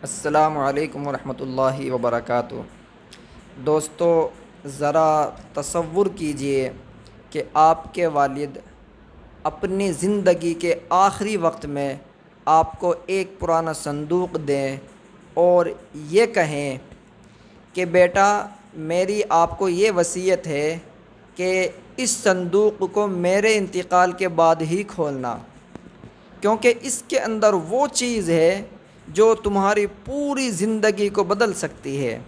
السلام علیکم ورحمۃ اللہ وبرکاتہ۔ دوستو، ذرا تصور کیجئے کہ آپ کے والد اپنی زندگی کے آخری وقت میں آپ کو ایک پرانا صندوق دیں اور یہ کہیں کہ بیٹا، میری آپ کو یہ وصیت ہے کہ اس صندوق کو میرے انتقال کے بعد ہی کھولنا، کیونکہ اس کے اندر وہ چیز ہے جو تمہاری پوری زندگی کو بدل سکتی ہے۔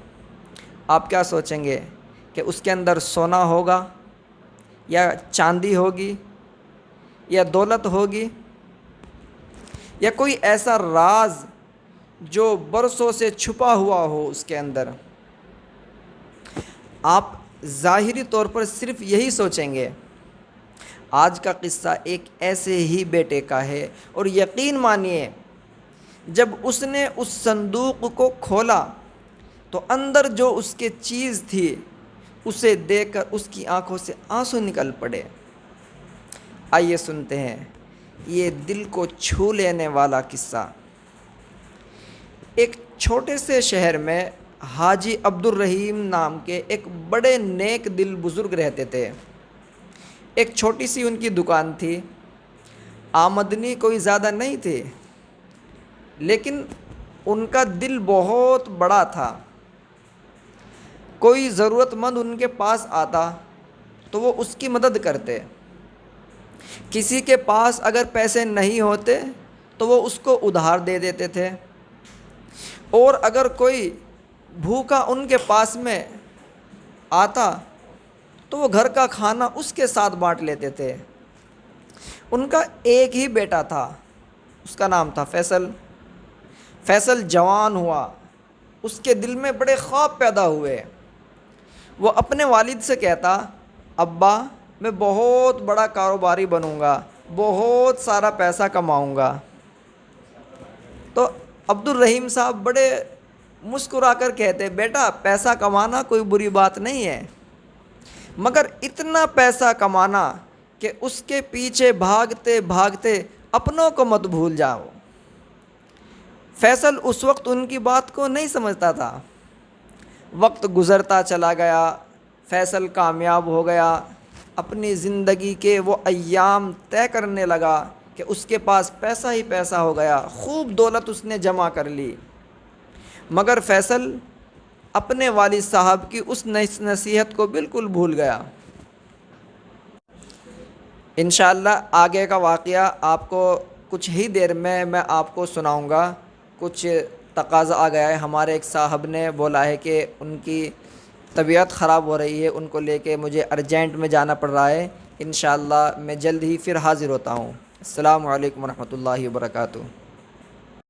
آپ کیا سوچیں گے کہ اس کے اندر سونا ہوگا یا چاندی ہوگی یا دولت ہوگی یا کوئی ایسا راز جو برسوں سے چھپا ہوا ہو اس کے اندر؟ آپ ظاہری طور پر صرف یہی سوچیں گے۔ آج کا قصہ ایک ایسے ہی بیٹے کا ہے، اور یقین مانیے جب اس نے اس صندوق کو کھولا تو اندر جو اس کے چیز تھی اسے دیکھ کر اس کی آنکھوں سے آنسو نکل پڑے۔ آئیے سنتے ہیں یہ دل کو چھو لینے والا قصہ۔ ایک چھوٹے سے شہر میں حاجی عبد الرحیم نام کے ایک بڑے نیک دل بزرگ رہتے تھے۔ ایک چھوٹی سی ان کی دکان تھی، آمدنی کوئی زیادہ نہیں تھی، لیکن ان کا دل بہت بڑا تھا۔ کوئی ضرورت مند ان کے پاس آتا تو وہ اس کی مدد کرتے۔ کسی کے پاس اگر پیسے نہیں ہوتے تو وہ اس کو ادھار دے دیتے تھے، اور اگر کوئی بھوکا ان کے پاس میں آتا تو وہ گھر کا کھانا اس کے ساتھ بانٹ لیتے تھے۔ ان کا ایک ہی بیٹا تھا، اس کا نام تھا فیصل۔ فیصل جوان ہوا، اس کے دل میں بڑے خواب پیدا ہوئے۔ وہ اپنے والد سے کہتا، ابا، میں بہت بڑا کاروباری بنوں گا، بہت سارا پیسہ کماؤں گا۔ تو عبد الرحیم صاحب بڑے مسکرا کر کہتے، بیٹا، پیسہ کمانا کوئی بری بات نہیں ہے، مگر اتنا پیسہ کمانا کہ اس کے پیچھے بھاگتے بھاگتے اپنوں کو مت بھول جاؤ۔ فیصل اس وقت ان کی بات کو نہیں سمجھتا تھا۔ وقت گزرتا چلا گیا، فیصل کامیاب ہو گیا، اپنی زندگی کے وہ ایام طے کرنے لگا کہ اس کے پاس پیسہ ہی پیسہ ہو گیا، خوب دولت اس نے جمع کر لی۔ مگر فیصل اپنے والد صاحب کی اس نصیحت کو بالکل بھول گیا۔ انشاءاللہ آگے کا واقعہ آپ کو کچھ ہی دیر میں آپ کو سناؤں گا۔ کچھ تقاضا آ گیا ہے، ہمارے ایک صاحب نے بولا ہے کہ ان کی طبیعت خراب ہو رہی ہے، ان کو لے کے مجھے ارجنٹ میں جانا پڑ رہا ہے۔ انشاءاللہ میں جلد ہی پھر حاضر ہوتا ہوں۔ السلام علیکم ورحمۃ اللہ وبرکاتہ۔